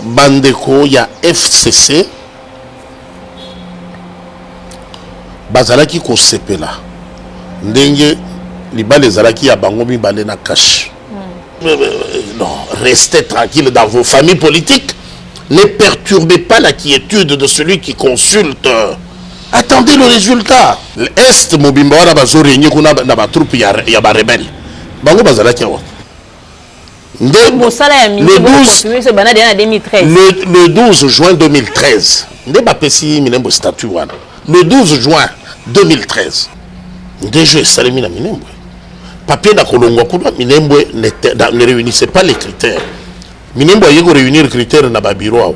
bandeko ya FCC bazalaki ko sepela ndenge libale zalaki ya bango mibale na cash. Non, restez tranquille dans vos familles politiques. Ne perturbez pas la quiétude de celui qui consulte. Attendez le résultat. L'Est mobimba wana bazo réunir kuna na ba troupe ya ba rebelle. Bango bazalaki wa. Le 12 juin 2013. Nde ba pesi minembo statut wana. Le 12 juin 2013. Déjà salemi na minembo. Papier na kolongwa kuna minembo ne réunissait pas les critères. Minembo yego réunir les critères na ba bureau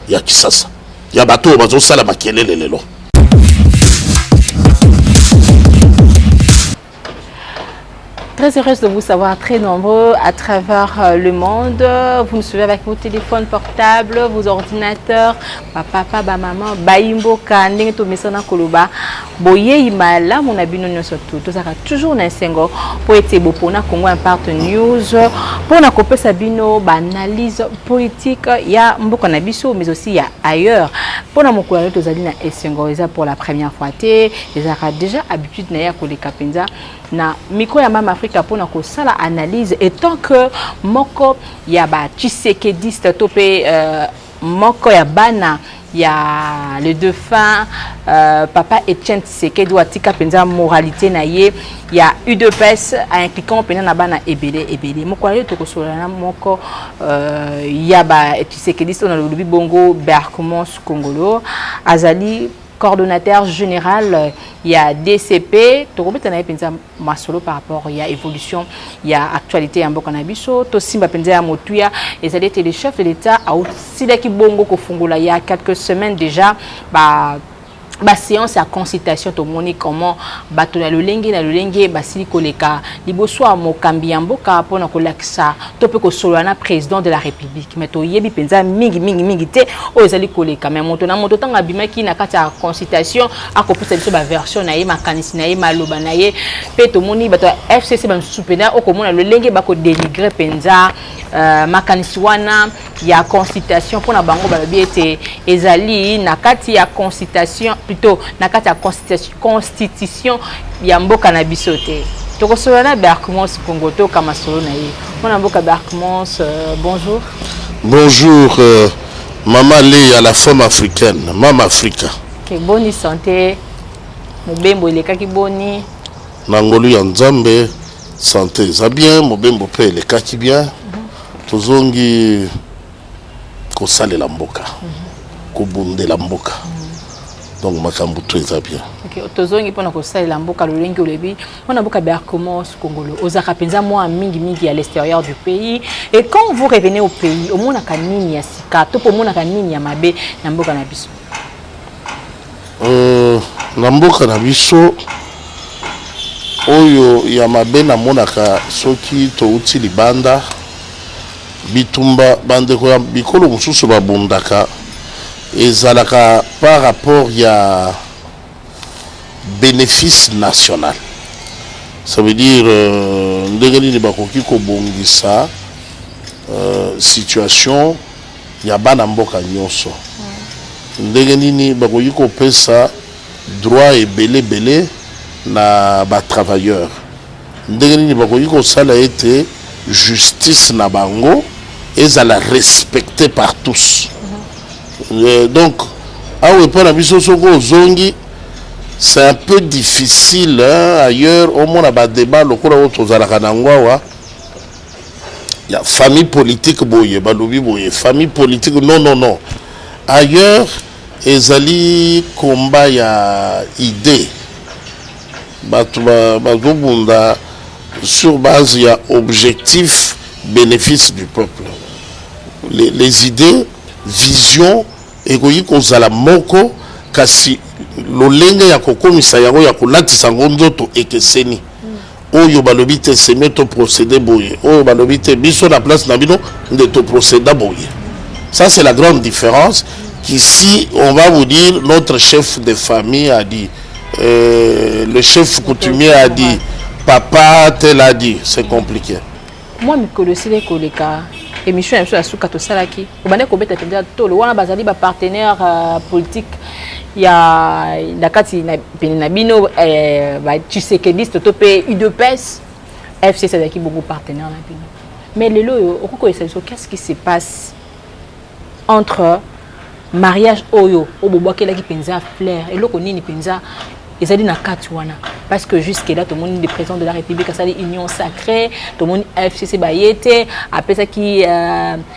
ya kisasa. Ya bato bazo sala makelele lelo. Très heureuse de vous savoir très nombreux à travers le monde. Vous nous suivez avec vos téléphones portables, vos ordinateurs, papa, maman, baimbo, kandeng, to mesana koloba, boye imala, mon abino surtout. Tout ça toujours un single pour être beau pour na Congo Impact News, pour na copé sabino, analyse politique, il y a mboka na biso, mais aussi il y a ailleurs. Pour na mokola to zali na single, pour la première fois, ils ont déjà habitude na ya koleka penza na miko ya mama Afrika pour na sala analyse et tant que moko ya ba tshisekediste topé moko ya bana ya le dauphin papa Etienne Tshisekedi watika penza moralité na ye ya UDPS impliquant pena na bana ebele moko ya to sola na moko ya ba tshisekediste na lobi bongo Berkmons Kongolo azali coordonnateur général, il y a DCP, masolo par rapport il y a évolution, il y a actualité en Bokanabiso, Tosimba Penzea Motuya, et ça a été le chef de l'État à Outsidaki Bongo Kofungola il y a quelques semaines déjà, ba séance à consultation to moni comment batona le lenge basili koleka liboso a mokambi mboka pona kolakisa to pe ko solana président de la République mais to yebi penza mingi te o ezali koleka mais moto tanga bimaki na kati ya consultation akopesa biso ba version na ye makanisi na ye maloba na ye pe to moni bato FCC ba soupena o komona le lenge ba ko dénigrer penza makanisi wana ya consultation pona bango ba biete ezali na kati ya consultation plutôt na kati ya constitution ya mboka na biso te tokosolana Berkmons Kongoto kama solo na ye mona mboka Berkmons bonjour maman Lé à la femme africaine Mama Africa bonne santé mobembo elekaki boni nangolu ya nzambe santé za bien mobembo pe elekaki bien tozongi kosalela mboka kobundela mboka donc makambo tout est bien. OK, tozongi pona ko salela mboka lolengi olebi, on mboka Berkmons Kongolo, ozaka penza moi mingi à l'extérieur du pays et quand vous revenez au pays, au mona kanini ya sika, to po mona kanini ya mabe na mboka na biso. Na mboka na biso oyo ya mabe na monaka soki to uti libanda bitumba bandeko ya bikolo mususu babundaka ezalaka par rapport à bénéfice national. Ça veut dire ndengeli ni bakoki ko bongisa situation ya bana mboka nyonso. Ndengeli ni bakoki ko pesa droit et belé na ba travailleurs. Ndengeli ni bakoki ko sala ete justice na bango ezala respectée par tous. Donc, c'est un peu difficile hein? Ailleurs, au moins, il y a débat, il y a famille politique, famille politique, non. Ailleurs, il combat, il y a idée. Sur base, il y a objectif, bénéfice du peuple. Les idées, vision, et kozala moko kasi lolenge ya kokomisa yango ya kolatisa ngondoto ekeseni oyo balobi te seme to procéder boye oyo balobi te biso na place na bino de to procéder boye. Ça c'est la grande différence qu'ici on va vous dire notre chef de famille a dit le chef coutumier a dit papa tel a dit c'est compliqué. Moi me kolosile koleka émission ya la souka to salaki obane ko beta penza tolo wana bazali ba partenaire politique ya nakati na penina bino ba Tshisekedi to pe UDPS FC c'est qui beaucoup partenaire na bino mais lelo okoko esaso qu'est-ce qui se passe entre mariage oyo obobokela ki penza fleur eloko nini penza ezali na kati wana parce que jusque là tout le monde le président de la République a sali union sacrée tout le monde FCC bayete après ça qui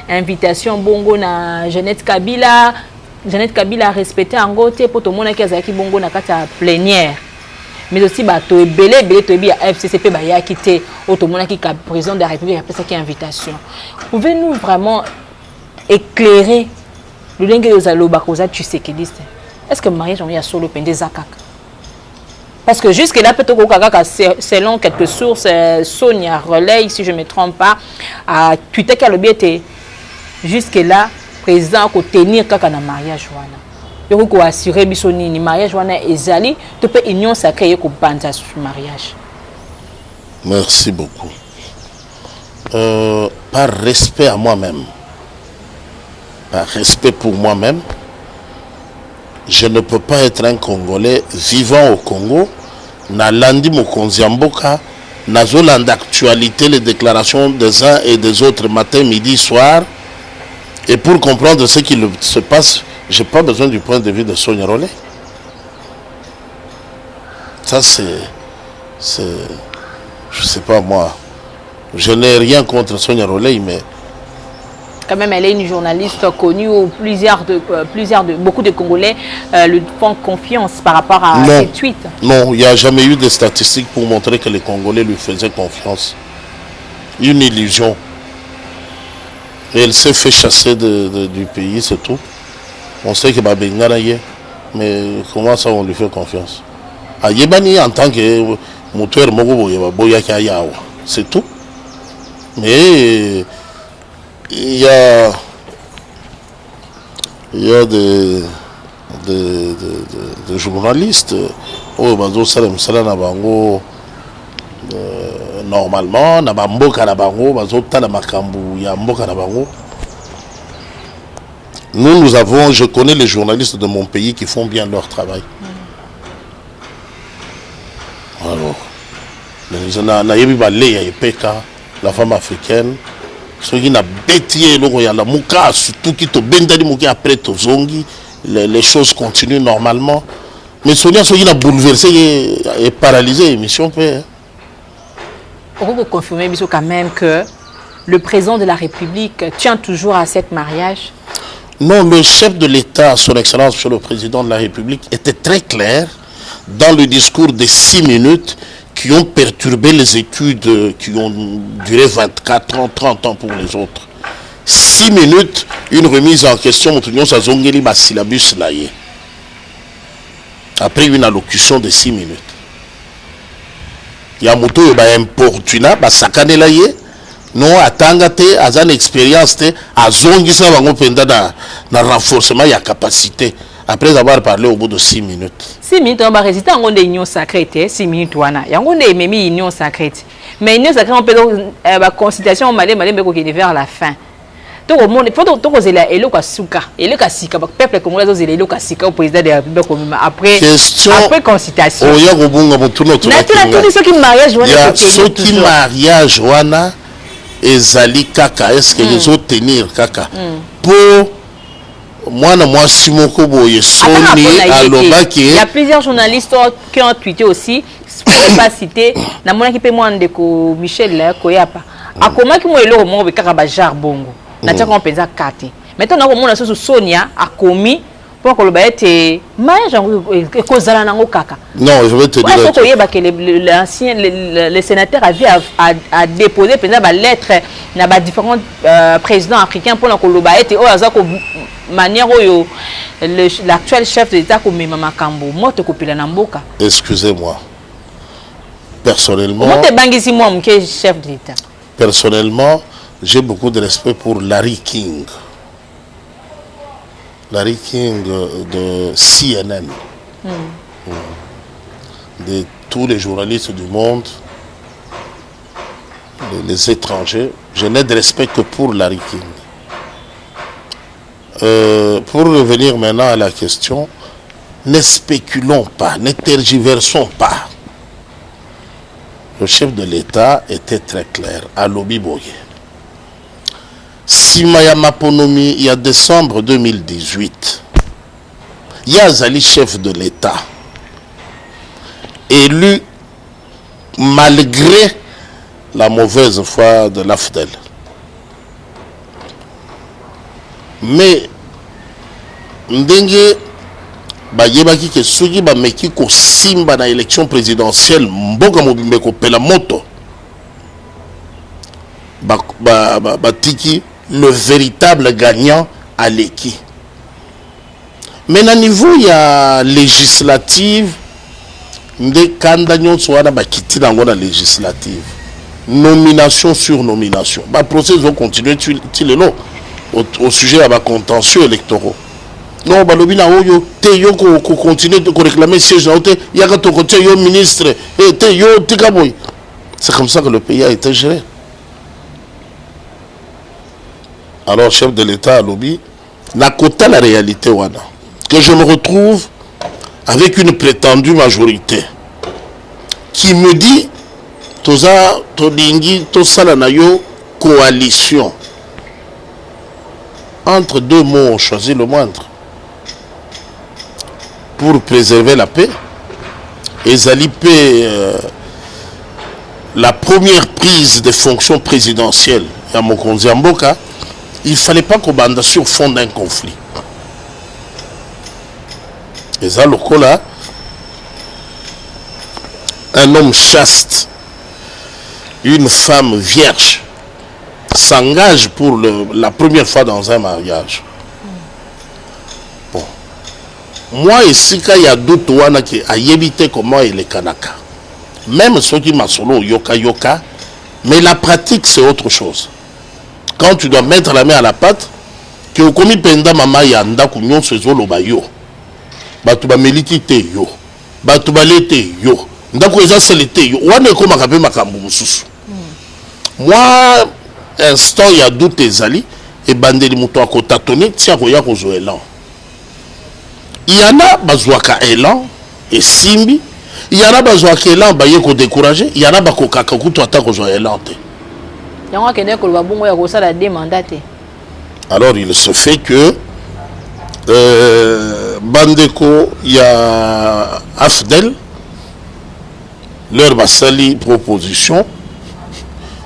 invitation bongo na Jeannette Kabila a respecté en gote pour tout le monde qui azaki bongo na kati plénière mais aussi bato ebele to bi FCC pe baya quitté tout le monde qui président de la République après ça qui invitation pouvez-nous vraiment éclairer le lingue yozalo bakoza Tshisekedi est-ce que mariage on y a solo pende zakaka parce que jusque là peut-être kaka selon quelques sources Sonia Relais si je me trompe pas à Twitter qui a le biais jusque là président ko tenir kaka na mariage wana yoko ko assurer biso ni mariage wana ezali to pe union sacrée ko banda sur mariage. Merci beaucoup. Par respect à moi-même, par respect pour moi-même, je ne peux pas être un Congolais vivant au Congo. Nalandi Mokonzi Mboka, Nazoland d'actualité, les déclarations des uns et des autres matin, midi, soir. Et pour comprendre ce qui se passe, je n'ai pas besoin du point de vue de Sonia Rollet. Ça, c'est. Je sais pas moi. Je n'ai rien contre Sonia Rollet, mais. Quand même, elle est une journaliste connue où beaucoup de Congolais lui font confiance par rapport à ses tweets. Non, il n'y a jamais eu de statistiques pour montrer que les Congolais lui faisaient confiance. Une illusion. Et elle s'est fait chasser du pays, c'est tout. On sait que Babengana y est, mais comment ça on lui fait confiance? À Yébani, en tant que moteur, c'est tout. Mais il y a des journalistes normalement nous avons, je connais les journalistes de mon pays qui font bien leur travail. Alors la femme africaine ceux qui n'ont bêtié surtout qui te bendali après zongi les choses continuent normalement mais Sonia ceux qui n'a bouleversé et paralysé l'émission peut. On peut confirmer quand même que le président de la République tient toujours à cet mariage. Non, le chef de l'État, son Excellence, Monsieur le Président de la République, était très clair dans le discours de 6 minutes qui ont perturbé les études qui ont duré 24 ans, 30 ans pour les autres. 6 minutes, une remise en question, après une allocution de 6 minutes. Il y a un importunat, non atangate azan expérience te azongisa bango penda na renforcement ya capacité après avoir parlé au bout de 6 minutes. 6 minutes on va résister en de union sacrée 6 minutes wana yango de memi union sacrée mais union sacrée on peut la consultation malé ko vers la fin. Donc au monde faut to kozela eloko suka eloko sika peuple congolais ozela eloko sika au président de la République après consultation. Oya ko bunga mutuno to. Na tout ce qui mariage wana ce qui mariage wana ezali kaka est-ce que les autres tenir kaka pour moi simoko boye soni alobaki. Il y a plusieurs journalistes qui ont tweeté aussi pour ne pas citer na mona ki pe moi ndeko Michel Koyapa akoma ki mo eloko mo be kaka ba jar bongo na tia ko penza kate maintenant na ko mona so Sonia akomi pour que le baïté mariage kozala nango kaka. Non, je vais te dire. Il faut que l'ancien le sénateur a déposé une lettre na différents présidents africains pour que le baïté o azako manière où l'actuel chef de l'État comme Mama Kambo moto kopila na mboka. Excusez-moi. Personnellement. Moto bangisi moi mke chef de l'État. Personnellement, j'ai beaucoup de respect pour Larry King. Larry King de CNN, de tous les journalistes du monde, les étrangers, je n'ai de respect que pour Larry King. Pour revenir maintenant à la question, ne spéculons pas, ne tergiversons pas. Le chef de l'État était très clair, à Lobi Boye. Si Maya Maponomi, il y a décembre 2018, Yazali, chef de l'État, élu malgré la mauvaise foi de l'AFDEL. Mais, ndenge bayebaki ke soki bameki kosimba na élection présidentielle mboka mobimbe kopela moto batiki le véritable gagnant à l'équipe. Mais na niveau ya législative nde kanda nyonso wana bakiti nango na législative, nomination sur nomination, ba procès vont continuer au sujet à ba contentieux électoraux. Non, balobi na oyo te yo ko continuer de réclamer siège na ote yaka to côté yo ministre et te yo tikaboy. C'est comme ça que le pays a été géré. Alors chef de l'État à lobby n'a qu'autant la réalité wana que je me retrouve avec une prétendue majorité qui me dit toza todingi tosala na yo coalition. Entre deux mots, on choisit le moindre. Pour préserver la paix, et Zalipé, la première prise de fonction présidentielle à Mokonzi Mboka, il ne fallait pas qu'on bande sur fond d'un conflit. Et Zalokola, un homme chaste, une femme vierge, s'engage pour la première fois dans un mariage. Bon. Moi, ici, quand il y a d'autres qui ont évité comment il est kanaka. Même ceux qui m'ont solo yoka, mais la pratique, c'est autre chose. Quand tu dois mettre la main à la pâte, que au commis penda mama yanda kunyon se zolo ba yo. Batu ba meliti te yo. Batu ba lete yo. Ndako eza selete yo. Wane ko makabe makambu mususu. Moi, instant il y a doute ezali et bandeli muto akotatone tia ko ya ko zo elan. Il y en a bazwaka élan et simbi, il y en a bazwaka élan ba yeko décourager, il y en a bakoka kuto atako zo élan te. Alors il se fait que Bandeko, il y a Afdel, leur basali proposition,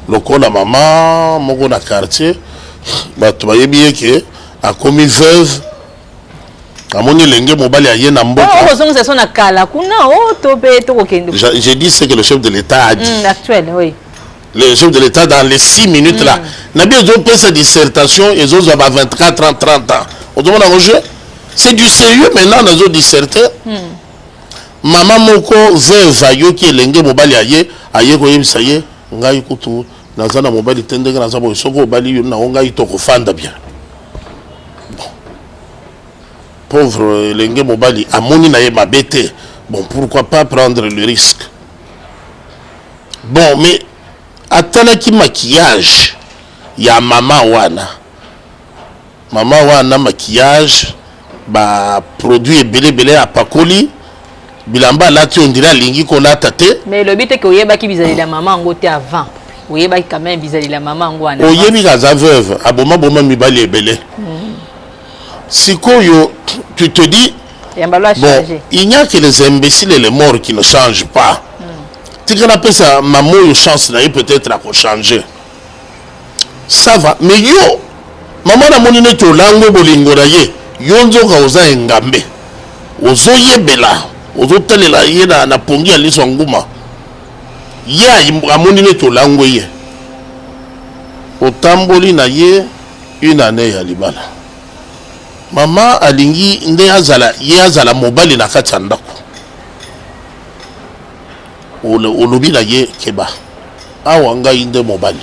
le con la maman, mon na quartier, bah tu voyais bien que a commis veuve, a mon élève mobile a yé n'amboka. J'ai dit ce que le chef de l'État a dit. Actuel, oui. Le chef de l'État dans les 6 minutes là. N'a bien fait sa dissertation, ils ont 24 ans, 30 ans. On demande à jeu. C'est du sérieux maintenant, nous avons disserté. Maman Moko veut vaillot qui est l'engé mobile aye, aye koyem saye, ngai kutu, nazana mobile tende na zabo soko bali na ngai toko fanda bien. Bon. Pauvre l'engé mobile amoni na ye mabete. Bon, pourquoi pas prendre le risque. Bon, mais atalaki maquillage ya mama wana maquillage ba produit belé à pakoli bilamba lati on dirait lingi qu'on a tâté. Mais le but est que oyeba ki bizali la maman ngote avant oyeba quand même bizali la maman ngwana oyebi kaza veuve aboma mibali ebele sikoyo tu te dis bon, il n'y a que les imbéciles et les morts qui ne changent pas. Tu connais ça, maman, une chance peut-être à changer. Ça va, mais yo, maman a mon inné to lango bolingo raye, yonzo kauza engambe, ozo yebela, ozo telela ye na pongi ali songuma, ye a mon inné to lango ye, otamboli na ye une année ya libala. Maman alingi nde azala mobali na kati ya ndako. Olobi la ye keba awa ngai nde mobali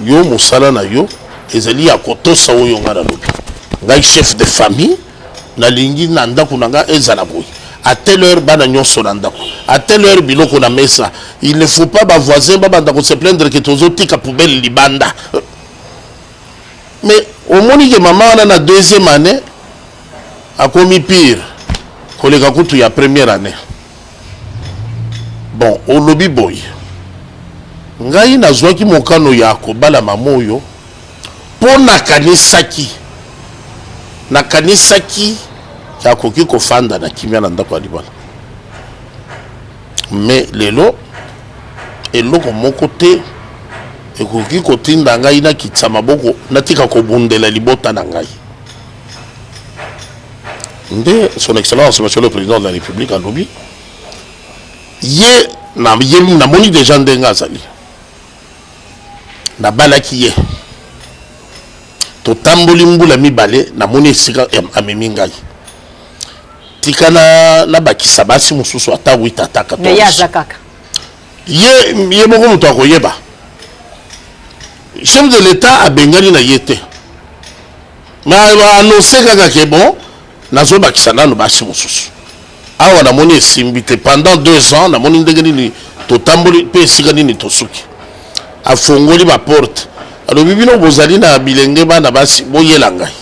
yo musala na yo ezali ya kotosa oyo ngana lobi ngai chef de famille na lingi na ndako na nga ezala boy à telle heure bana nyonso na ndako à telle heure biloko na mesa il ne faut pas voisin se plaindre que tous autres à poubelle libanda. Mais au moins que maman on a la deuxième année a commis pire que les gars il y a première année. Bon, au lobby boy. Ngai na zwaki mokano ya kobala mamoyo po nakanisaki ya koki kofanda na kimia na ndako alibala. Mais lelo eloko moko te ekoki kotinda ngai na kitsa maboko natika kobundela libota na ngai. Nde son excellence monsieur le président de la République a lobby ye na moni déjà ndenga azali na balaki ye to tamboli mbula mibale na moni esika amemi ngai tika na bakisa basi mususu ata 8 ata 14 mais ya zakaka ye moko muto akoyeba chef de l'état a bengali na yete mais annoncé kaka ke bon nazo bakisa nanu basi mususu awa na moni esimbite pendant 2 ans na moni ndenge nini to tamboli pe esika nini to suki afongoli ba porte alobi bino bozali na bilenge bana basi boyela ngai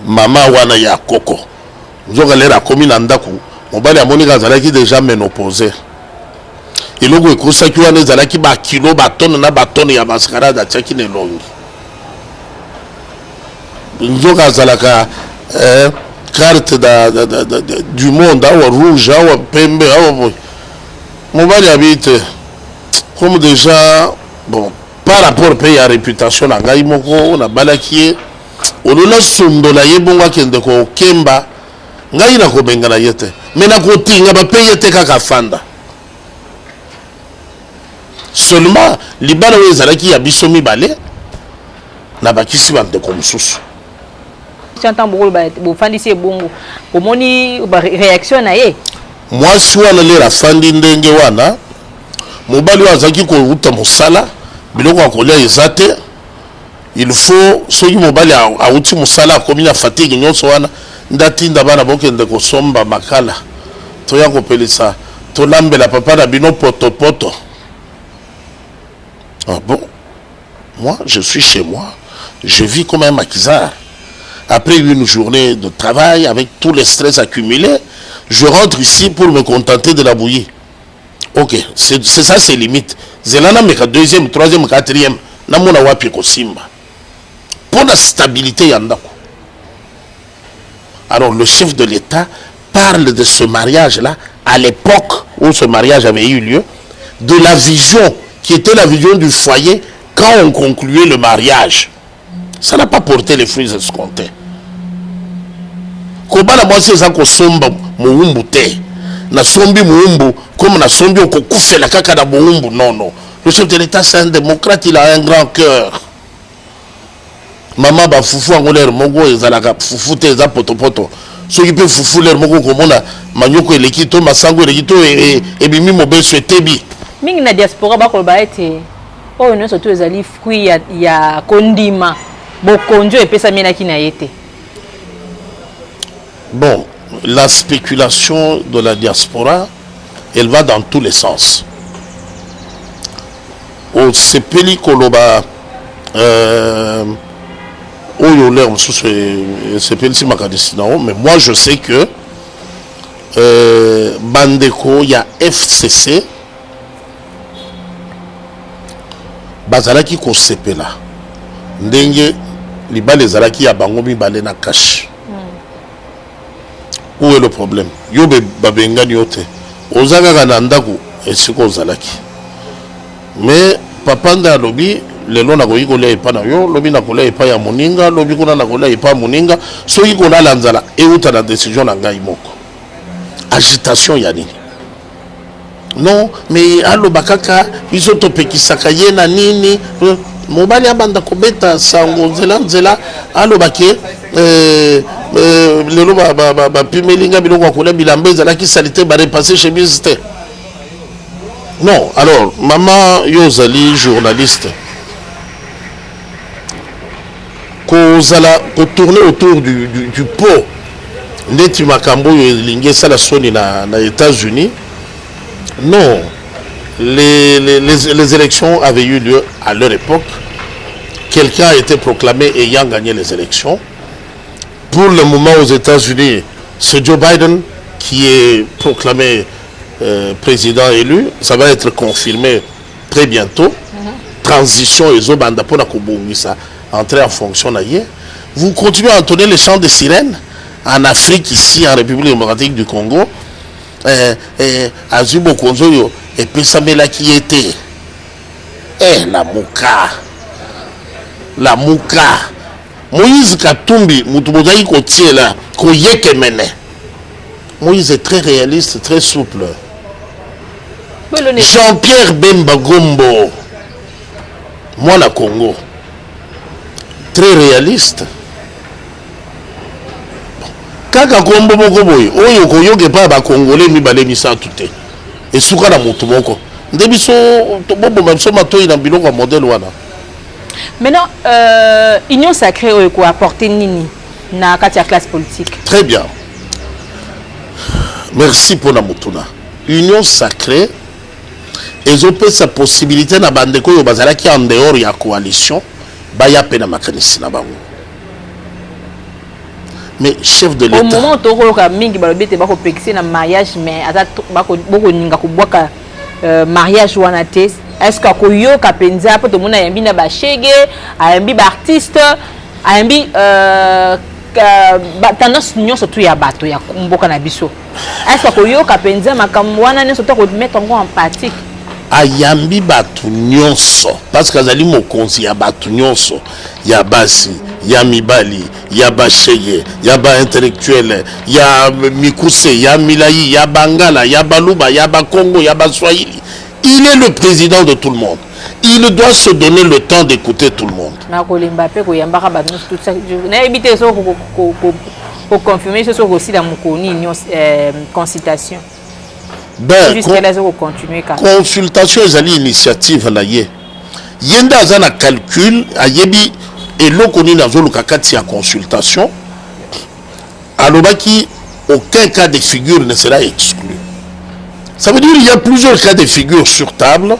mama wana ya koko nzoka lera komi na ndako mobali amoni kazalaki déjà ménopausé eloko ekosaki wana ezalaki ba kilo ba tonne na ba tonne ya mascarade atiaki na elongi nzoka azalaka carte du monde awa rouge awa pembe awa boy mobali habite comme déjà bon par rapport à la réputation na ngai moko na balaki olona sondola ye bongo akende ko kemba ngai na kobenga na yete mais na kotinga ba paye te kaka fanda seulement libala oyo ezalaki ya biso mibale na bakisi bande ko mususu chantant beaucoup bo fandisi bongo omoni ba réaction na ye moi si wana lera fandi ndenge wana mobali wazaki ko uta musala biloko akolia ezate il faut soki mobali auti musala komi na fatigue nyonso wana ndatinda bana bokende ko somba makala toya ko pelisa to lambela papa na bino poto poto. Ah bon, moi je suis chez moi, je vis comme un maquisard. Après une journée de travail avec tous les stress accumulés, je rentre ici pour me contenter de la bouillie. Ok, c'est ça, c'est limite. Zelana meka deuxième, troisième, quatrième. Namona wapi ko simba. Pour la stabilité yandako. Alors le chef de l'État parle de ce mariage-là à l'époque où ce mariage avait eu lieu, de la vision qui était la vision du foyer quand on concluait le mariage. Ça n'a pas porté les fruits escomptés. Kobala moi c'est ça ko somba muumbu te. Na sombi muumbu comme na sombi ko kufela kaka na muumbu non non. Le chef de l'État c'est un démocrate, il a un grand cœur. Maman ba fufu angolaire mongo ezalaka fufu te za poto poto. Ce qui peut fufu l'air mongo komona manyoko eleki to masango eleki to e bimi mobeso etebi. Mingi na diaspora ba ko ba ete oh non surtout ezali fruit ya kondima. Bokonjo epesa mina ki na yete. Bon, la spéculation de la diaspora, elle va dans tous les sens. Au sepeli koloba mais moi je sais que Bandeko, il y a FCC, Bazalaki ko sepela. Ndenge libale zalaki ya bango mibale na cash. Où est le problème? Yobe babengani yote. Ozanga kanandaku esiko zalaki. Mais papa nda lobi lelo na koyi kolia epa na yo, lobi na kolia epa ya moninga, lobi kuna na kolia epa moninga, soki kona lanzala euta na décision na ngai moko. Agitation ya nini? Non, mais allo bakaka biso topekisaka ye na nini? Mobali abanda kobeta sango nzela allo bake lelo ba pimelinga biloko akola bilamba ezalaki salite ba repasser chez Bizte. Non, alors maman Yozali journaliste ko tourner autour du pot. Neti makambo yo lingi sala soni na États-Unis. Non. Les élections avaient eu lieu à leur époque. Quelqu'un a été proclamé ayant gagné les élections. Pour le moment, aux États-Unis, c'est Joe Biden qui est proclamé président élu. Ça va être confirmé très bientôt. Transition et Zobanda pour la entrer en fonction. Vous continuez à entonner les chants de sirènes en Afrique, ici, en République démocratique du Congo. Azubo Konzoyo et Pesamela qui était. La Mouka. La Mouka. Moïse Katumbi, Moutoubozaï Kotiela, Koyeke Mene. Moïse est très réaliste, très souple. Jean-Pierre Bemba Gombo, moi la Congo, très réaliste. Kaka Gombo Bogoboy, Oyo Koyoke pa ba Congolais mi balé misa tout et souka na mutu moko. Ndebiso to bobo mamso matoyi na biloko modèle wana. Maintenant, Union Sacrée a apporté Nini na la classe politique. Très bien. Merci pour la mutuna. Union Sacrée, ils ont sa possibilité na bandeko yo bazala qui en dehors de la coalition, ba ya pena makanisi na bango. Mais chef de l'État. Au moment où tu as mingi balobete bako pexer na mariage mais ata bako ninga kubwaka mariage wana te. Est-ce que koyo kapenza po to mona yambi na ba shege, ayambi ba artiste, ayambi tendance nyonso tu ya bato ya mboka na biso. Est-ce que koyo kapenza makambo wana nyonso to ko mettre en pratique? Ayambi bato nyonso parce que azali mokonzi ya bato nyonso ya basi, ya mibali, ya ba shege, ya ba intellectuel, ya mikuse, ya milai, ya bangala, ya baluba, ya ba Congo, ya ba Swahili. Il est le président de tout le monde. Il doit se donner le temps d'écouter tout le monde. Pour confirmer ce aussi dans mon consultation. Ben, consultation est une initiative là yé. Yenda azana calcul ayebi et l'okoni na zolo kakati ya consultation. Alobaki aucun cas de figure ne sera exclu. Ça veut dire qu'il y a plusieurs cas de figure sur table.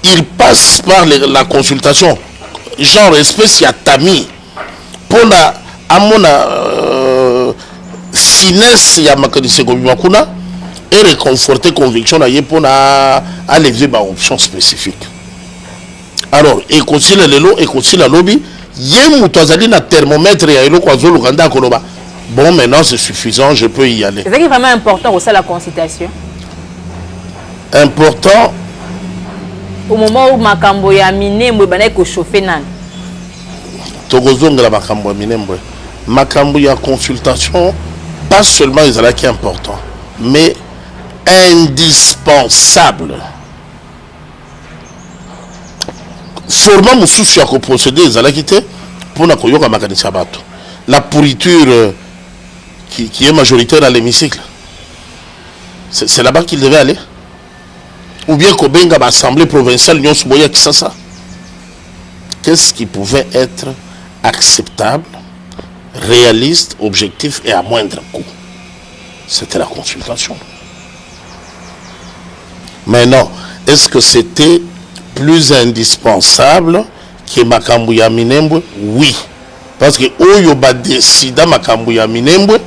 Il passe par la consultation. Genre, espèce, il y a Tami. Pour la, à mon finesse, il y a Makanise Gobimakuna. Et réconforter conviction, il y a pour lever ma option spécifique. Alors, et continue le lot, et continue la lobby. Il y a un thermomètre, il y a un Koloba. Bon, maintenant c'est suffisant, je peux y aller. C'est ça qui est vraiment important aussi la consultation. Important. Au moment où Makambo ya Minembwe bana ko chauffer nan. Togozonga la Makambo ya Minembwe. Makambo ya consultation pas seulement les ala qui est important, mais indispensable. Format mususu ya ko procéder les ala qui était pour na koyoka makanisa bato. La pourriture qui est majoritaire dans l'hémicycle. C'est là-bas qu'il devait aller. Ou bien qu'on benga l'Assemblée provinciale Nyon Souboya Kisasa. Qu'est-ce qui pouvait être acceptable, réaliste, objectif et à moindre coût? C'était la consultation. Maintenant, est-ce que c'était plus indispensable que Makambouya Minembwe? Oui. Parce que Oyoba Desida Makambouya Minembwe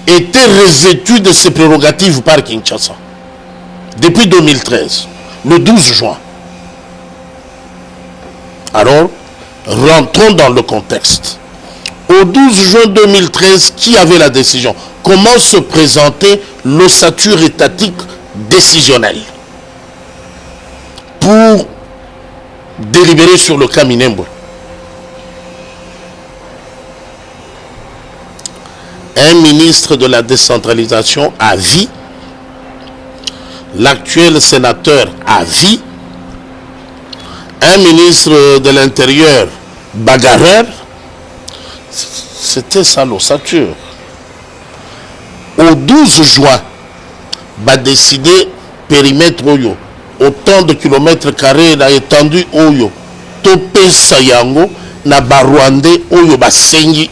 était revêtu de ses prérogatives par Kinshasa. Depuis 2013, le 12 juin. Alors, rentrons dans le contexte. Au 12 juin 2013, qui avait la décision? Comment se présentait l'ossature étatique décisionnelle pour délibérer sur le cas Minembwe? Un ministre de la décentralisation à vie, l'actuel sénateur à vie, un ministre de l'Intérieur bagarreur, c'était ça l'ossature. Au 12 juin, va décider périmètre Oyo, autant de kilomètres carrés la étendue Oyo, Topé Sayango, na Barwande Oyo Basengi,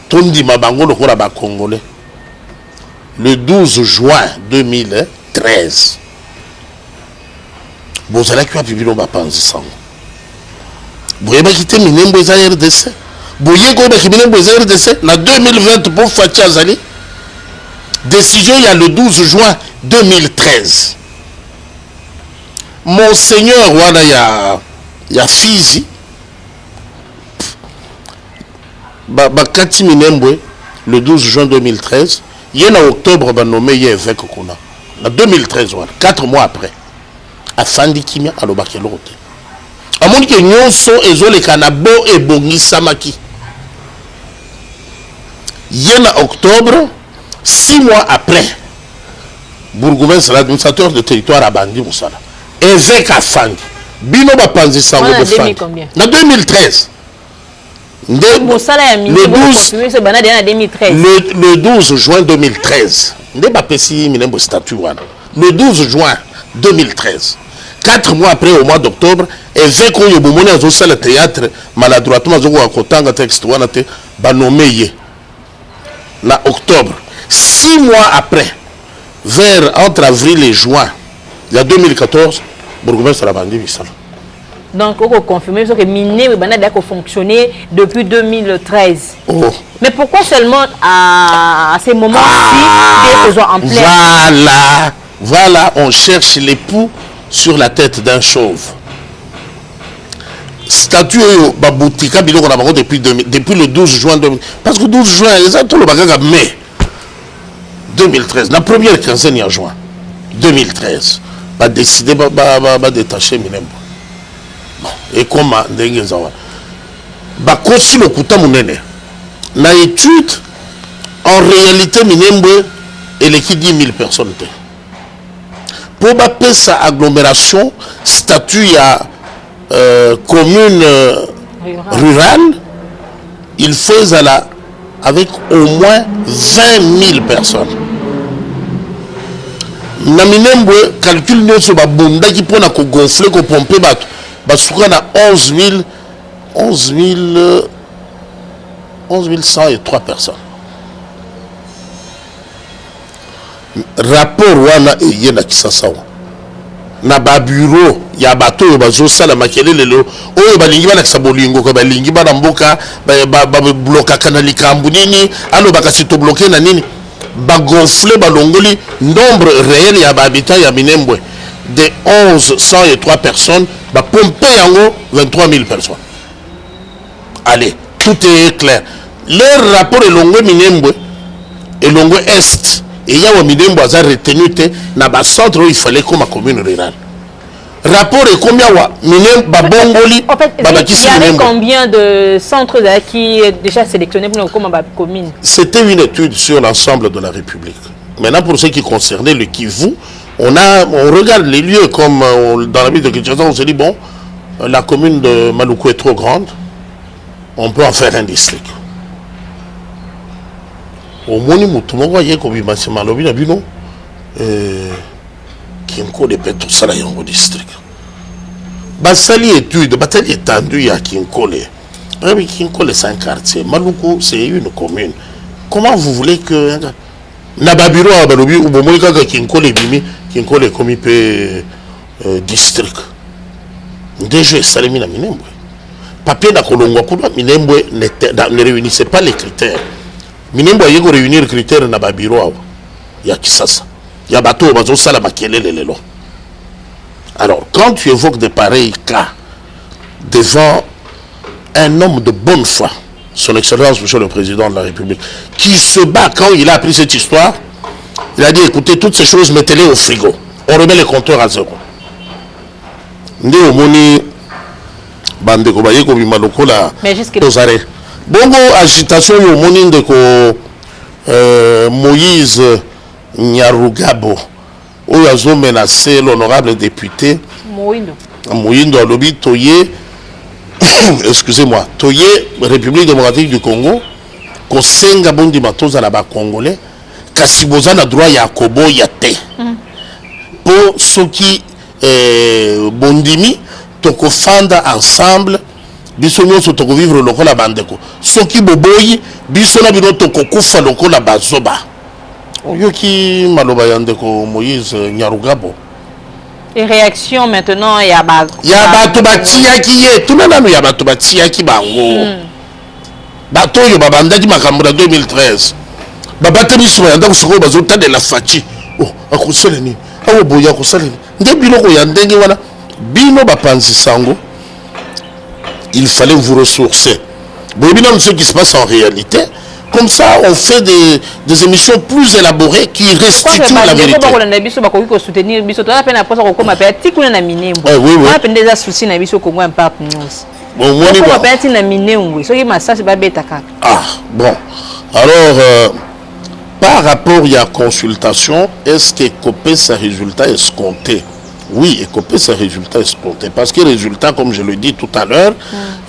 Tondi Mabango le Koraba Congolais. Le 12 juin 2013, bozalaki wapi bino bapanzi sango boyebaki te Minembwe eza RDC boye koyebaki Minembwe eza RDC na 2020 pour Fachi azali décision il y a le 12 juin 2013 Monseigneur wana ya Fizi bakati Minembwe le 12 juin 2013 il y a en octobre nommé évêque kuna en 2013 voilà 4 mois après afandi kimia alobaki lote amoni ke nyonso ezoleka na bo ebongisamaki il y a en octobre 6 mois après bourgmestre l'administrateur de territoire abandi musala évêque afandi bino bapanzi sango de fandi na 2013 le 12 juin 2013 le 12 juin 2013 4 mois après au mois d'octobre évêque oyo bomoni azosala théâtre maladroitement azokoka kotanga texte wana te banomeye na octobre 6 mois après vers entre avril et juin il y a 2014 bourgmestre la bandi bisala. Donc, on confirme que Minembwe a fonctionné depuis 2013. Oh. Mais pourquoi seulement à ces moments-ci des en plein? Voilà, on cherche l'époux sur la tête d'un chauve. Statut Baboutika depuis le 12 juin 2013. Parce que 12 juin, c'est tout le bagage mai 2013. La première quinzaine en juin 2013. Va décider de détacher Minembwe. Et comment ndenge zawa bakosi lokuta munene na étude en réalité Minembwe eleki 10 000 personnes pour bapesa sa agglomération statut ya commune rurale il faut avec au moins 20 000 personnes na Minembwe calcul nyonso babundaki pona ko gonfler ko pomper bato basuka na 11 103 personnes. Rapport wana eye na Kisasa na ba bureau ya bato yo bazosala makelele lelo oyo balingi bana kisabolingo ko balingi bana mboka ba bloka kana likambu nini alo bakasi to bloquer na nini ba gonfler balongoli nombre réel ya habitants ya Minembwe de 103 personnes, bah pomper en haut 23 000 personnes. Allez, tout est clair. Leur rapport est longue Minembwe et longue Est. Et il y a un Minembwe qui a retenu dans le centre où il fallait comme la commune rurale. Rapport est combien Minembwe, Babongoli, Babakisi Minembwe. Il y avait combien de centres qui est déjà sélectionnés pour comme la commune? C'était une étude sur l'ensemble de la République. Maintenant, pour ce qui concernait le Kivu, on regarde les lieux comme dans la ville de Kinshasa, on se dit, bon, la commune de Maluku est trop grande, on peut en faire un district. Au moins, nous voyons comme il m'a dit, non, qui est de tout ça, il y a un district. Basali étude, Batali étendu, il y a Kinkole. Kinkole, c'est un quartier. Maluku, c'est une commune. Comment vous voulez que. Nababiro a balobi ou bomoy kaka Kinkole bimi Kinkole comme il peut district. Déjà salemi na Minembwe. Papier na kolongwa kuna Minembwe ne réunissait pas les critères. Minembwe yego réunir les critères na babiro awa ya Kisasa. Ya bato bazo sala makelele lelo. Alors quand tu évoques de pareils cas devant un homme de bonne foi, son Excellence, Monsieur le Président de la République, qui se bat quand il a appris cette histoire, il a dit, écoutez, toutes ces choses, mettez-les au frigo. On remet les compteurs à zéro. Ndé omoni bande ko baye ko bima lokola tozare. Bongo agitation yo omoni ndeko Moïse Nyarugabo oyo azo menacer l'honorable député Moïndo alobi toye excusez-moi, Toye, République démocratique du Congo, Kosenga Bondi Matoza là-bas congolais, Kasiboza na droit ya Kobo Yate. Pour ceux qui Bondimi, toko fanda ensemble, biso nyonso toko vivre lokola bandeko. Ceux qui boboyi, biso na bino toko kufa lokola bazoba. Oyo ki maloba yandeko Moïse Nyarugabo. Et réaction maintenant, il y a bato batiaki ye tout le monde, il y a bato batiaki bango bato yo babandaki makambo na 2013 babate biso ya ndako soko bazota de la fachi oh akosala ni awo boya akosala ni nde biloko ya ndenge wana bino bapanzi sango il fallait vous ressourcer bon bino ce qui se passe en réalité. Comme ça, on fait des émissions plus élaborées qui restituent la vérité. Ah, bon. Alors, par rapport à la consultation, est-ce que copé sa résultat escompté? Oui, écoper ces résultats escomptés. Parce que les résultats, comme je le dis tout à l'heure,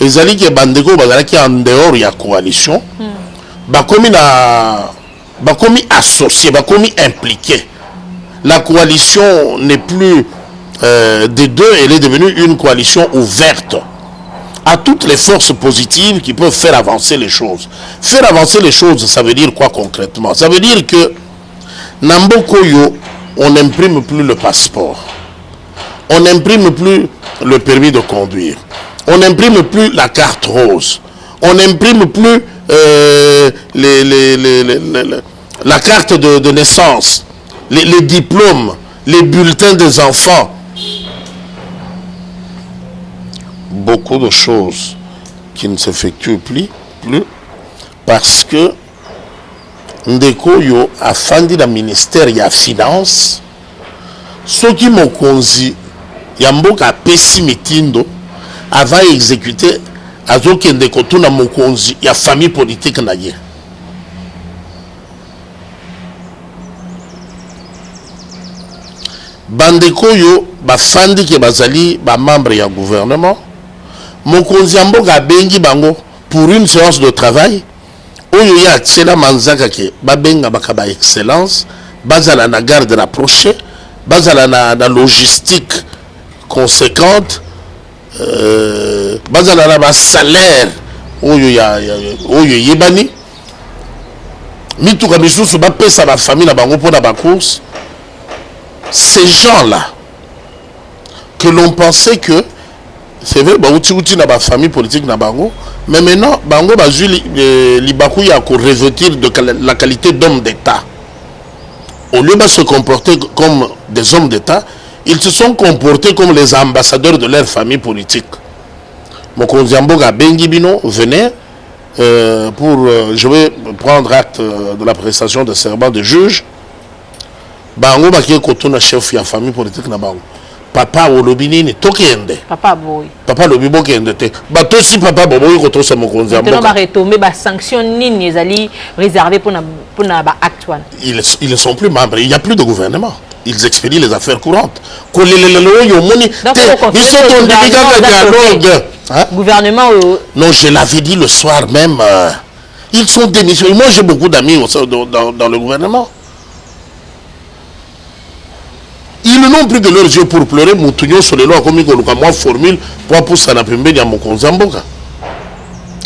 les alliés qui bandego, qui en dehors de la coalition, bakomi associé, bakomi impliqué. La coalition n'est plus des deux, elle est devenue une coalition ouverte à toutes les forces positives qui peuvent faire avancer les choses. Faire avancer les choses, ça veut dire quoi concrètement? Ça veut dire que Nambokoyo, on n'imprime plus le passeport. On n'imprime plus le permis de conduire. On n'imprime plus la carte rose. On n'imprime plus la carte de naissance, les diplômes, les bulletins des enfants. Beaucoup de choses qui ne s'effectuent plus parce que Ndeko yo a fandi le ministère ya finance, ceux qui m'ont conduit, yamboka pesi mitindo avant exécuter azoki Ndeko tuna mokonzi ya famille politique na ye. Bandeko yo ba fandi ke bazali ba membre ya gouvernement. Mokonzi yamboka bengi bango pour une séance de travail. Oyo ya tsela manzaka ke babenga bakaba excellence, bazala na garde rapprochée, bazala na logistique conséquente, bazala na ba salaire oyo yebani. Mituka bisusu ba pesa ba famille na bango pour na ba course. Ces gens-là que l'on pensait que c'est vrai, bah outi na ba famille politique na bango, mais maintenant bango bazui libaku ya ko revêtir de la qualité d'homme d'État. Au lieu de se comporter comme des hommes d'État, ils se sont comportés comme les ambassadeurs de leur famille politique. Mokonzi Mboka Bengibino venait pour je vais prendre acte de la prestation de serment de juge. Bango bakie kotuna chef ya famille politique na bango. Papa olobinini tokende. Papa boy. Papa lobi bokende te. Bato si papa boboy koto sa mokonzi Mboka. Maintenant ba retomber ba sanction nini ezali réservé pour na ba acte wana. Ils ne sont plus membres, il n'y a plus de gouvernement. Ils expédient les affaires courantes. Gouvernement. Non, je l'avais dit le soir même. Ils sont démissionnés. Moi, j'ai beaucoup d'amis dans le gouvernement. Ils n'ont plus de leurs yeux pour pleurer. Moutounio sur les lois comme moi formule pour ça n'a plus bien mon Konzamboka.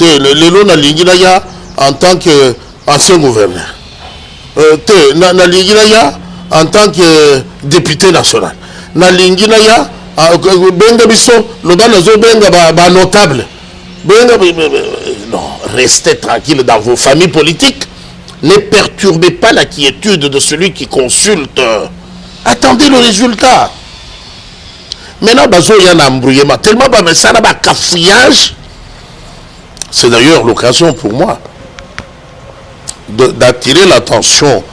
Les lois na lingilaya en tant qu'ancien gouverneur. Na lingilaya en tant que député national. Na lingilaya benga biso loba nazo benga ba notable. Benga non, restez tranquille dans vos familles politiques. Ne perturbez pas la quiétude de celui qui consulte. Attendez le résultat. Maintenant, il y a un embrouillement. Tellement ça a cafouillage. C'est d'ailleurs l'occasion pour moi d'attirer l'attention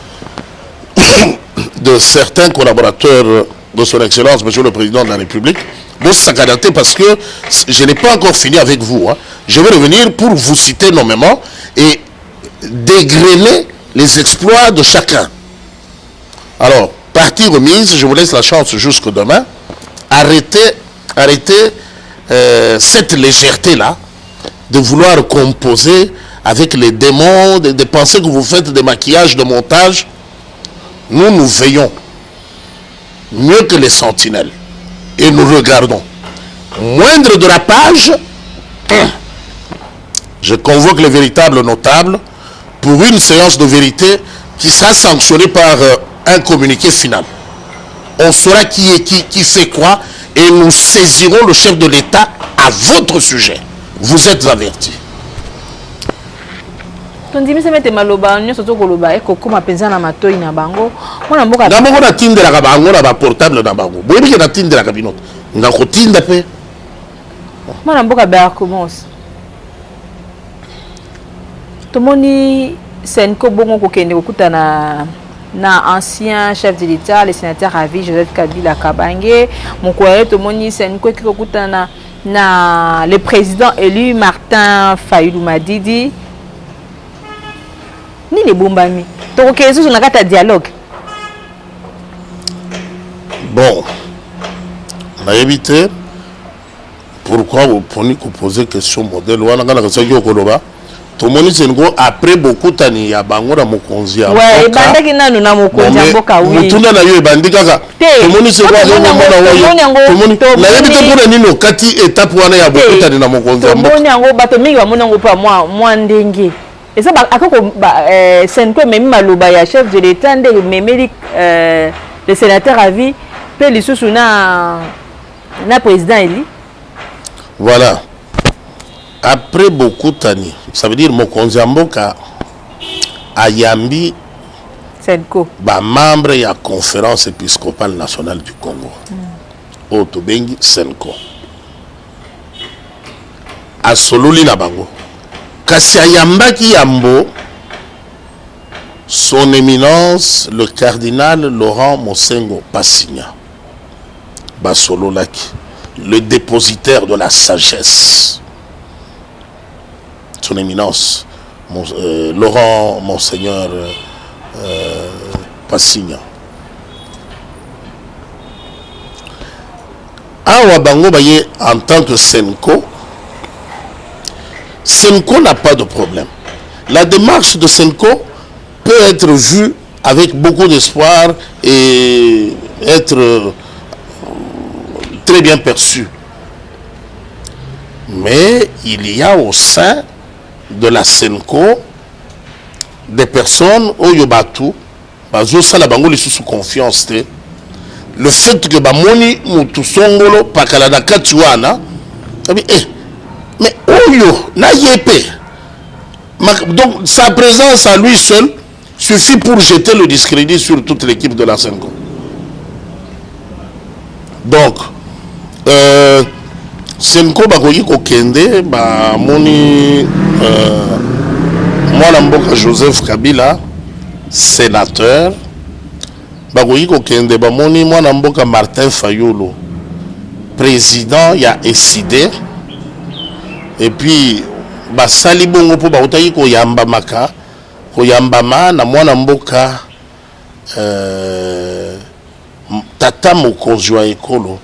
de certains collaborateurs de son Excellence, Monsieur le Président de la République. Bon, ça candidaté parce que je n'ai pas encore fini avec vous. Hein. Je vais revenir pour vous citer nommément et dégrainer les exploits de chacun. Alors, partie remise, je vous laisse la chance jusqu'au demain. Arrêtez cette légèreté-là de vouloir composer avec les démons, de penser que vous faites des maquillages, de montage. Nous veillons mieux que les sentinelles et nous regardons. Moindre dérapage, je convoque les véritables notables pour une séance de vérité qui sera sanctionnée par un communiqué final. on saura qui est qui fait quoi, et nous saisirons le chef de l'État à votre sujet. Vous êtes avertis. tondimisa mete maloba nyonso tokoloba ekokoma mpenza na matoi na bango mwana mboka ndamoko natindelaka bango na baportable na bango boyebi ke natindelaka bino ngakotinda mpe mwana mboka Bearcomos tomoni Senko bongo kokende kokutana na ancien chef de l'État le sénateur à vie Joseph Kabila Kabange mokoye tomoni Senko kokutana na le président élu Martin Fayulu Madidi ni les bombami donc qu'est-ce qu'on a qu'à dialogue bon on a évité pourquoi vous prenez que poser question modèle ou on a quand ça yo koloba tout le monde Senko après beaucoup tani ya bango na mokonzi ya ouais banda kinanu na mokonzi ya mboka oui mutuna na yo bandika ka tout le monde Senko tout le monde na évité pour nino kati étape wana ya beaucoup tani na mokonzi ya mboka tout le monde bato mingi ba monango pa moi ndenge. Et ça, c'est un peu même maloba ya chef de l'État, le sénateur à vie, puis les sous na président élu. Voilà. Après beaucoup d'années, ça veut dire Mokonzi Mboka a yambi Senko. Ba membre ya conférence épiscopale nationale du Congo. Otobengi Senko. A sololi na bango. Kasi ayambaki yambo son éminence le cardinal Laurent Mosengo Passigna Basololaki, le dépositaire de la sagesse, son éminence Laurent Monseigneur Passigna. Awa bango baye en tant que Senko. Senko n'a pas de problème. La démarche de Senko peut être vue avec beaucoup d'espoir et être très bien perçue. Mais il y a au sein de la Senko des personnes au Yobatu, sous confiance. Le fait que Bamoni Mutusongolo Pakalada Katuana, mais Oyo, na yépé. Donc sa présence à lui seul suffit pour jeter le discrédit sur toute l'équipe de la Senko. Donc, Senko bakoyi kokende ba moni mwana mboka Joseph Kabila sénateur bakoyi kokende ba moni mwana mboka Martin Fayulu président ya SID. Et puis basali bongo po bautaki koyamba maka koyambama na mwana mboka tata mokonzi wa ekolo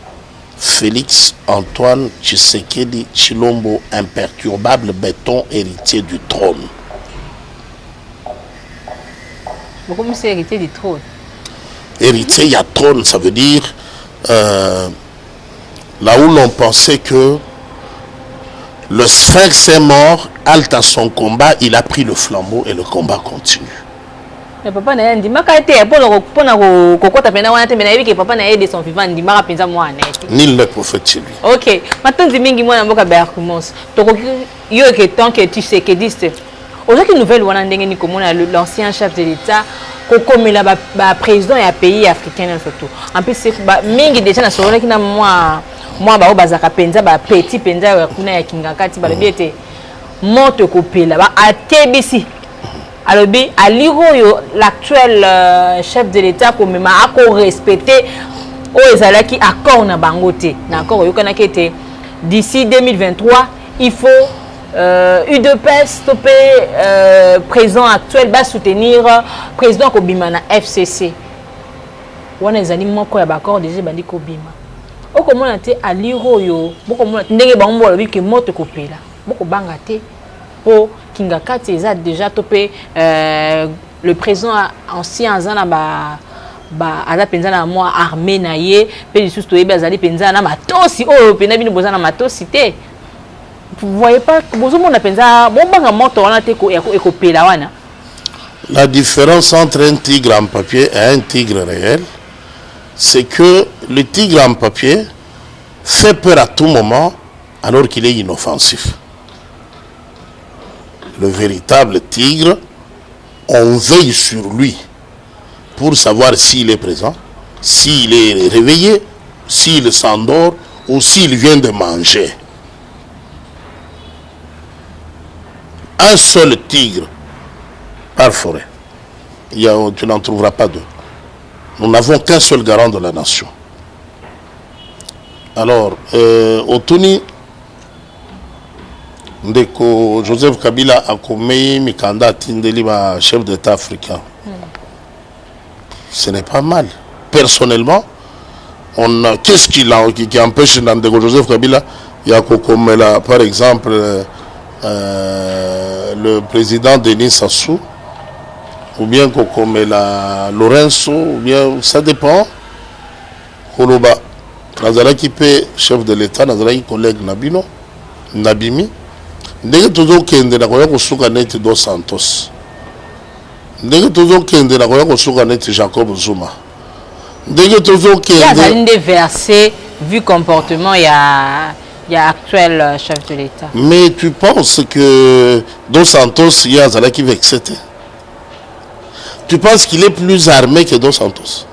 Félix Antoine Tshisekedi Chilombo, imperturbable béton héritier du trône. Pourquoi c'est héritier du trône? Héritier, il y a trône, ça veut dire là où l'on pensait que le Sphinx est mort, halte à son combat, il a pris le flambeau et le combat continue. Mais papa n'a dit, papa n'a aidé son vivant, Nul n'est prophète chez lui. Ok, maintenant, je vais vous dire Bearcomos. Tant que tu sais que aujourd'hui, nouvelle l'ancien chef de l'État, comme le président et un pays africain surtout. En plus, c'est déjà moi bazaka penza ba petit penza ya kuna ya kingakati ba lebete moto kopela ba atebisi alobi aliro yo l'actuel chef de l'État comme ma ako respecter o ezalaki accord na bangote na accord yo kana kete d'ici 2023 il faut UDPS stopper président actuel ba soutenir président Kobima na FCC wana ezali moko ya ba accord déjà bandi Kobima. Comment on a été à l'Iroyo, beaucoup de gens qui montent copela, beaucoup de gens pour Kingakati déjà topé le président ancien Zana à la penzana moi armée naïe, puis les sous-toyés bazali penzana matosi oh penabi nous bozana matosité. Vous voyez pas, beaucoup de gens pensa bon banga moto on a été copela wana. La différence entre un tigre en papier et un tigre réel, c'est que le tigre en papier fait peur à tout moment alors qu'il est inoffensif. Le véritable tigre, on veille sur lui pour savoir s'il est présent, s'il est réveillé, s'il s'endort ou s'il vient de manger. Un seul tigre par forêt. Tu n'en trouveras pas deux. Nous n'avons qu'un seul garant de la nation. Alors, au Tuni, Ndeko Joseph Kabila a commis Mikanda Tindeli, chef d'État africain. Ce n'est pas mal. Personnellement, qu'est-ce qui empêche Ndeko Joseph Kabila? Il y a par exemple le président Denis Sassou, ou bien Kokomela Lorenzo, ou bien ça dépend. Koloba, Nazaraki P, chef de l'État, Nazaraki collègue Nabino, Nabimi. Ndenge tozo kende na koya kosuka neti dos Santos. Ndenge tozo kende na koya kosuka neti Jacob Zuma. Ndenge tozo kende. Il y a des versets vu comportement il y a actuel chef de l'État. Mais tu penses que Dos Santos il y a Zalaki vexé? Tu penses qu'il est plus armé que Dos Santos?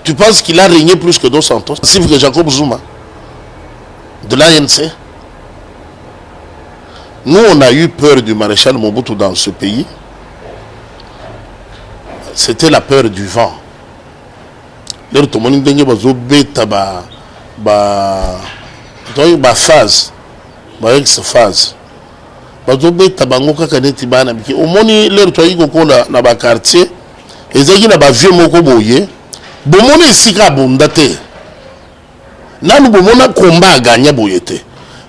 Tu penses qu'il a régné plus que Dos Santos? C'est que Jacob Zuma de l'ANC. Nous, on a eu peur du maréchal Mobutu dans ce pays. C'était la peur du vent. Leur tout le monde a ba phase, ba ex-phase. Bazobeta bango kaka neti bana biki. Omoni leur to yiko na ba quartier. Ezaki na ba vieux moko boye. Bomona esika bonda te. Nanu bomona combat gagner boye te.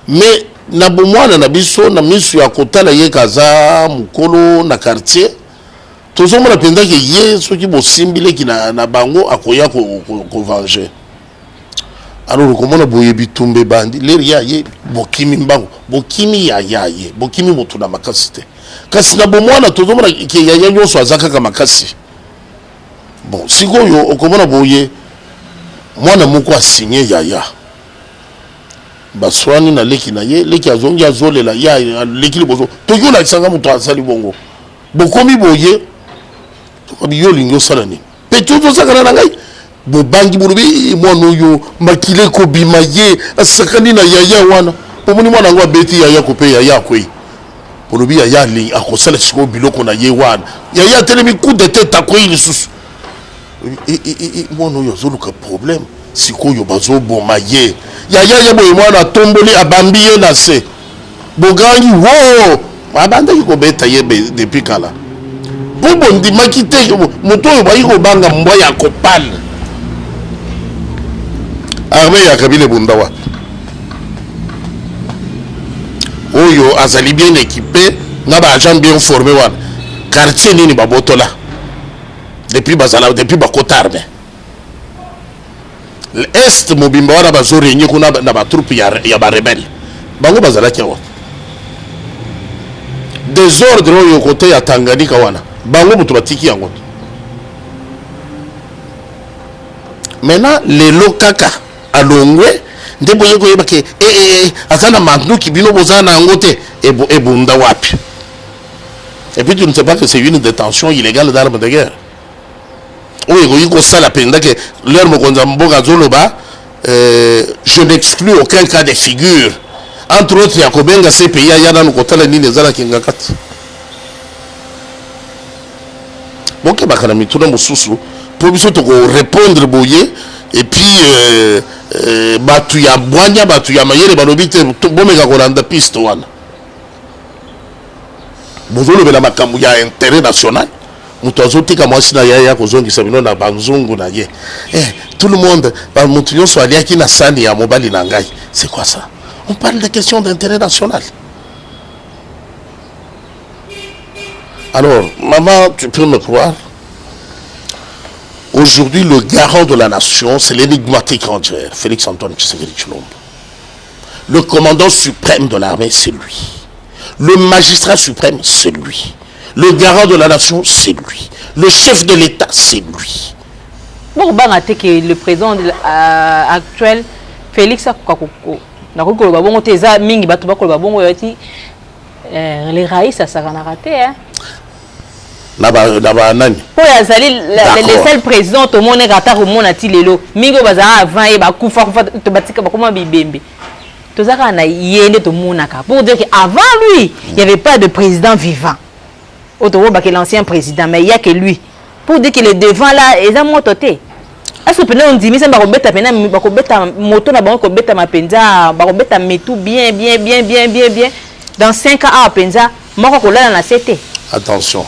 Mais na bomwana na biso na misu ya kotala ye kaza mukolo na quartier tozomona penda ke ye soki bosimbile ki na bango akoya ko venger. Alors komona boye bitumbe bandi leri ya ye bokimi mbango bokimi ya ye bokimi motu na makasi te kasi na bomwana tozomona ke ya nyonso azaka ka makasi. Bon sikoyo okomona boye mwana moko asigné yaya baswani na leki na ye leki azongi azolela ya leki libozo toyo la kisanga muto asali bongo bokomi boye tokobi yo lingo sala ni petu to sakana na ngai bobangi bulubi mwana oyo makile ko bima ye asakani na yaya wana omoni mwana ngo beti yaya ko pe yaya kwei bulubi yaya li akosala siko biloko na ye wana yaya telemi coup de tête akwei lisusu mwana oyo azoluka problème sikoyo bazo boma ye yaya boye mwana tomboli abambi ye na se bogangi wo abanda ko beta ye depuis kala bobo ndimaki te moto oyo bayi ko banga mbwa ya kopal armée ya Kabila bunda wa oyo azali bien équipé na ba agent bien formé wana quartier nini babotola depuis bazala depuis bakota armée l'Est mobimba wana bazo réunir kuna na ba troupe ya ba rebelle bango bazala kiawa désordre oyo côté ya Tanganyika wana bango mutu batiki yango maintenant les lokaka alongwe ndebo yeko yebake azana manduki bino bozana yango te ebunda wapi. Et puis tu ne sais pas que c'est une détention illégale d'armes de guerre. Oui, je n'exclus aucun cas de figure. Entre autres, il y a combien de ces pays, il y a dans le côté de l'île qui est bon, que bakana tout le monde pour répondre boye et puis batu ya boanya batu ya mayele balobite bomeka kolanda piste wana bozolo bela makambu ya intérêt national. Mutu azotika mwasi na yaya kozongisa bino na banzungu na ye tout le monde ba mutu nyonso aliaki na sani ya mobali na ngai. C'est quoi ça? On parle de questions d'intérêt national. Alors maman, tu peux me croire, aujourd'hui le garant de la nation c'est l'énigmatique Ranger Félix Antoine Tshisekedi Tshilombo. Le commandant suprême de l'armée c'est lui. Le magistrat suprême c'est lui. Le garant de la nation, c'est lui. Le chef de l'État, c'est lui. Bon, que le président actuel, Félix Kakoko, les raïs, ça s'est raté. Les seuls présidents, tout le monde est raté au monde à Tilelo. Mingo Bazara avant et Bakoufa, Tobatika, Bakoma Bibembe. Tout ça, on a yéné tout le monde. Pour dire qu'avant lui, il n'y avait pas de président vivant. Autour de l'ancien président, mais il n'y a que lui. Pour dire qu'il est devant là, ils ont monté. Est-ce que on dit, mais ça va moto na bango beta mapenza, ba beta metu bien. Dans 5 ans à penza, moko ko la na CT. Attention.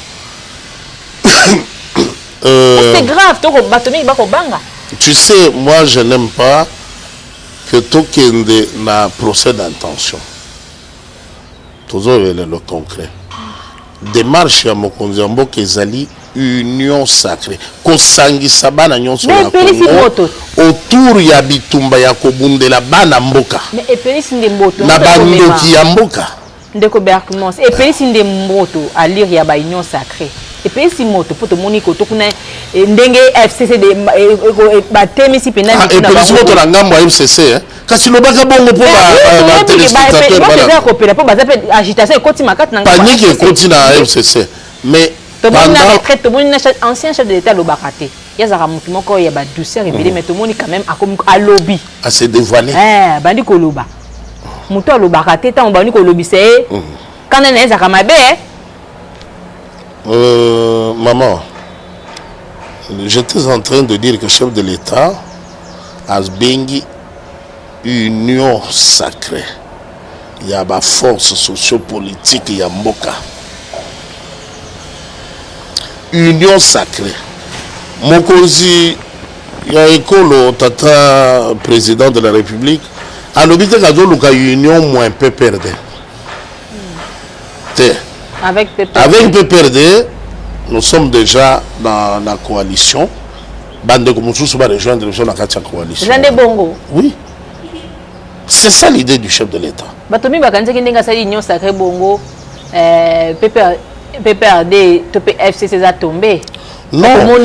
C'est grave, to ko batomi ba ko banga. Tu sais, moi je n'aime pas que tokende na procès d'intention. Toujours le concret. Démarche ya mokonzi ya mboka ezali union sacrée. Kosangisa bana nyonso ya Congo autour ya bitumba ya kobundela bana mboka. Mais epelisi ndemboto na bandoki ya mboka. Ndeko Berkmons epelisi ndemboto à lire ya ba union sacrée. Epelisi moto poto moniko to kuna ndenge FCC de batemisi pena ni kuna. Epelisi moto na ngambo ya FCC kasi lobaka bongo po ba téléspectateur bana. Ba kopela po baza pe agitation ekoti makati na ngambo. Panique ekoti na FCC. Mais pendant la retraite, tout le monde ancien chef de l'État le baraté. Il y a un mot il y a ba douceur révélé mais tout le monde quand même à lobby. À se dévoiler. Bandi ko loba. Muto le baraté tant bandi ko lobby c'est quand on est à Kamabé. Maman, j'étais en train de dire que le chef de l'État a bengi union sacrée. Il y a ba force sociopolitique il y a mboka. Union sacrée. Mokonzi ya ekolo tata président de la République a l'obité qu'à union moins PPRD. Avec PPRD, nous sommes déjà dans la coalition. Bande comme tous va rejoindre la coalition. Bongo. Oui. C'est ça l'idée du chef de l'État. Batomi bakanze kindenga sa union sacrée bongo PPRD, FCC a tombé. Non. On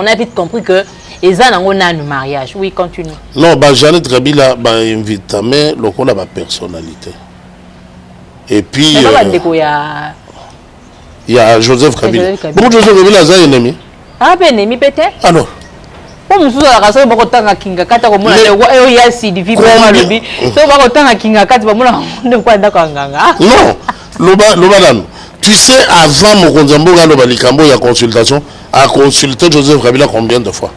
a vite compris que ils ont un mariage. Oui, continue. Non, Jeannette Kabila a invité, mais le a ma personnalité. Et puis il y a Joseph Kabila. Pourquoi Joseph Kabila a un ennemi? Ah, un ennemi peut-être. Alors. Pour nous kinga kata ko mona le ya si di vibre malobi to ba ko tanga kinga kata ba mona ndo kwa ndako nganga non loba tu sais avant mokonzi mboka loba likambo ya consultation a consulté Joseph Kabila combien de fois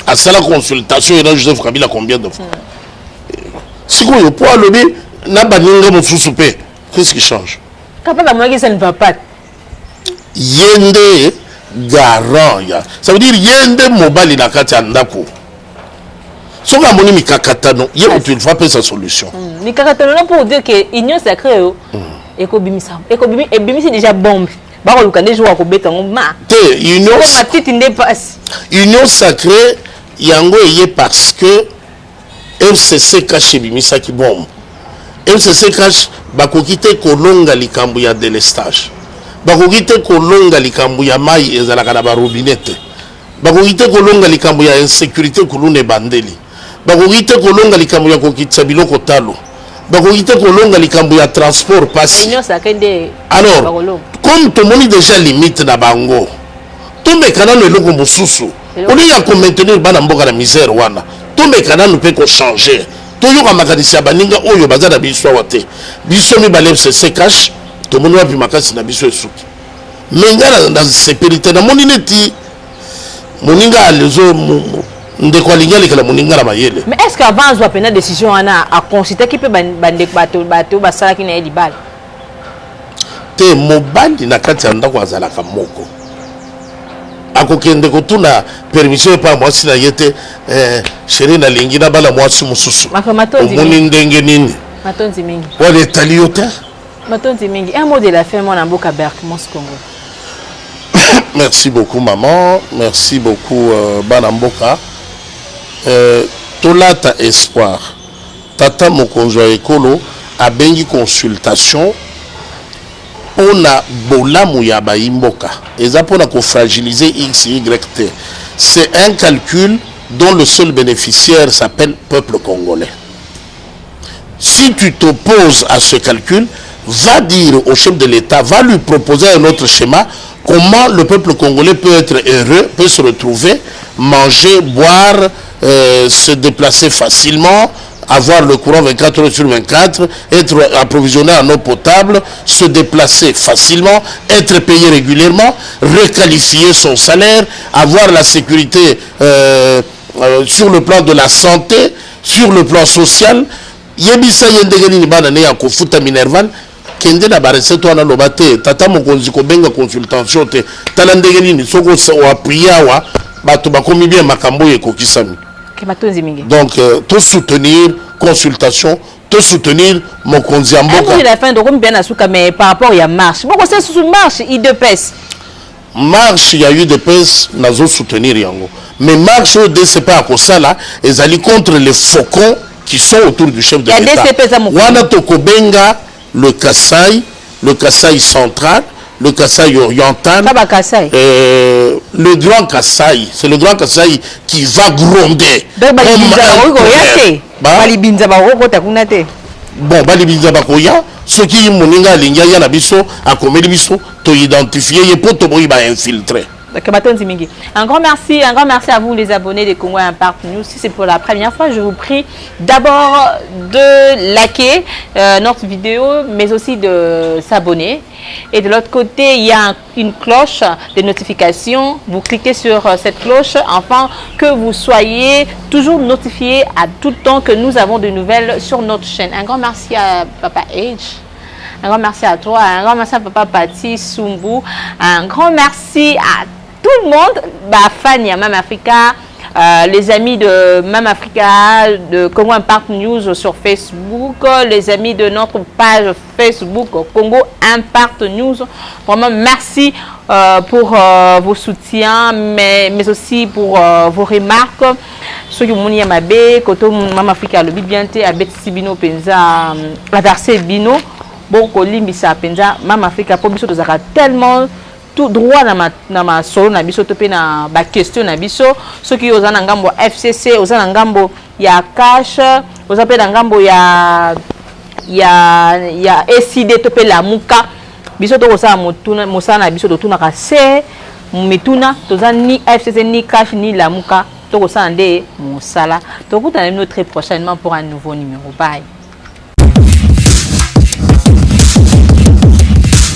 à ça la consultation et Joseph Kabila combien de fois siko yo po lobi na baninga mosusu pe qu'est-ce qui change capable moi que ça ne va pas yende garant ya ça veut dire yende mobali na kati ya ndako soka moni mikakatano ye tu vas faire sa solution mikakatano pour dire que union sacrée ekobimisa ebimisi déjà bombe ba ko lukande jour ko beta ngoma te union matiti ndepasi union sacrée yango eye parce que FCC cache bimisa ki bombe FCC cache bakokite kolonga likambo ya délestage bakokite kolonga likambo ya mai ezalaka na ba robinette bakokite kolonga likambo ya insécurité kulune bandeli bakokite kolonga likambo ya kokitsa biloko talo bakokite kolonga likambo ya transport passe alors comme tout le monde déjà limite na bango tomekana no eloko mosusu oli ya ko maintenir bana mboka na misère wana tomekana no pe ko changer toyoka makanisi ya baninga oyo baza na biso wate biso mi balep se cache to moni wapi makasi na biso esuki menga na sécurité na moni neti moninga alezo ndeko alinga lekala moninga na mayele. Mais est-ce qu'avant on doit prendre décision ana à considérer qui peut bande bato basala ki na libal te mobandi na kati ya ndako azalaka moko akokende kotuna permission pa mwasi na yete chérie na lingi na bala mwasi mususu omoni ndenge nini matonzi mingi wale taliote matonzi mingi un mot de la fin mon amboka Berkmons Congo. Merci beaucoup maman, merci beaucoup Banamboka. Tolata espoir. Tata Mokonzo Ekolo a bengi consultation pona bolamu ya baimboka eza pona ko fragiliser x y t. C'est un calcul dont le seul bénéficiaire s'appelle peuple congolais. Si tu t'opposes à ce calcul, va dire au chef de l'État, va lui proposer un autre schéma, comment le peuple congolais peut être heureux, peut se retrouver, manger, boire, se déplacer facilement, avoir le courant 24 heures sur 24, être approvisionné en eau potable, se déplacer facilement, être payé régulièrement, requalifier son salaire, avoir la sécurité sur le plan de la santé, sur le plan social. Yebisa yendegeni ni bana ne ya kofuta minerval kende na barese to na lobate tata mokonzi ko benga consultation te tala ndegeni ni soko wa appuyer wa bato bakomi bien makambo ekokisami. Donc, te soutenir, consultation, te soutenir, mon konzi amboka. La fin de bien à mais par rapport à marche. Bon, c'est sous marche, il de pèse. Marche, il y a eu de pèse, nazo soutenir yango. Mais marche, c'est pas à ça là, ils allaient contre les faucons qui sont autour du chef de l'État. Wana Tokobenga, le Kasaï central, le Kasaï oriental, le Grand Kasaï, c'est le Grand Kasaï qui va gronder. Bon, Balibinza Bakoya, ceux qui moninga linga ya na biso a commis biso to identifier et pour to boiba infiltrer. Un grand merci à vous les abonnés de Congo Impact News. Si c'est pour la première fois, je vous prie d'abord de liker notre vidéo, mais aussi de s'abonner. Et de l'autre côté, il y a une cloche de notification. Vous cliquez sur cette cloche afin que vous soyez toujours notifié à tout temps que nous avons de nouvelles sur notre chaîne. Un grand merci à Papa H. Un grand merci à toi. Un grand merci à Papa Pati Sumbu. Un grand merci à tout le monde, Fania Mam Africa, les amis de Mam Africa, de Congo Impact News sur Facebook, les amis de notre page Facebook Congo Impact News. Vraiment merci pour vos soutiens, mais aussi pour vos remarques. Ceux qui m'ont dit Koto Mam Africa, le Bibiante, à Betsibino Penza, la versée Bino, bon, Kolimbisa Penza, Mam Africa, pour biso tellement tout droit na ma solo na biso to pe na ba question na biso ceux qui osana ngambo FCC osana ngambo ya cash osa pe na ngambo ya SID to pe la muka biso to osana motuna mosana biso to tuna ka se mituna to za ni FCC ni cash ni la muka to osana nde mosala to kutana très prochainement pour un nouveau numéro. Bye.